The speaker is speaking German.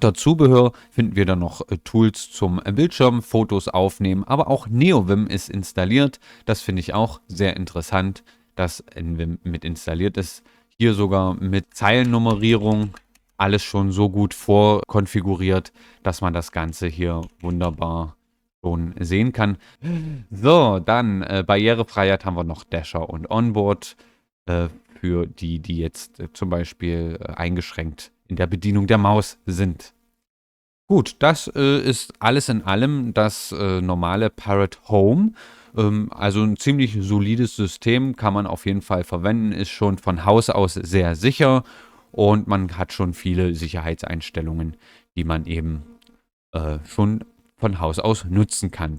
Unter Zubehör finden wir dann noch Tools zum Bildschirm, Fotos aufnehmen, aber auch NeoVim ist installiert. Das finde ich auch sehr interessant, dass NVIM mit installiert ist. Hier sogar mit Zeilennummerierung alles schon so gut vorkonfiguriert, dass man das Ganze hier wunderbar schon sehen kann. So, dann Barrierefreiheit haben wir noch Dasher und Onboard für die, die jetzt zum Beispiel eingeschränkt in der Bedienung der Maus sind. Gut, das ist alles in allem das normale Parrot Home. Also ein ziemlich solides System, kann man auf jeden Fall verwenden, ist schon von Haus aus sehr sicher und man hat schon viele Sicherheitseinstellungen, die man eben schon von Haus aus nutzen kann.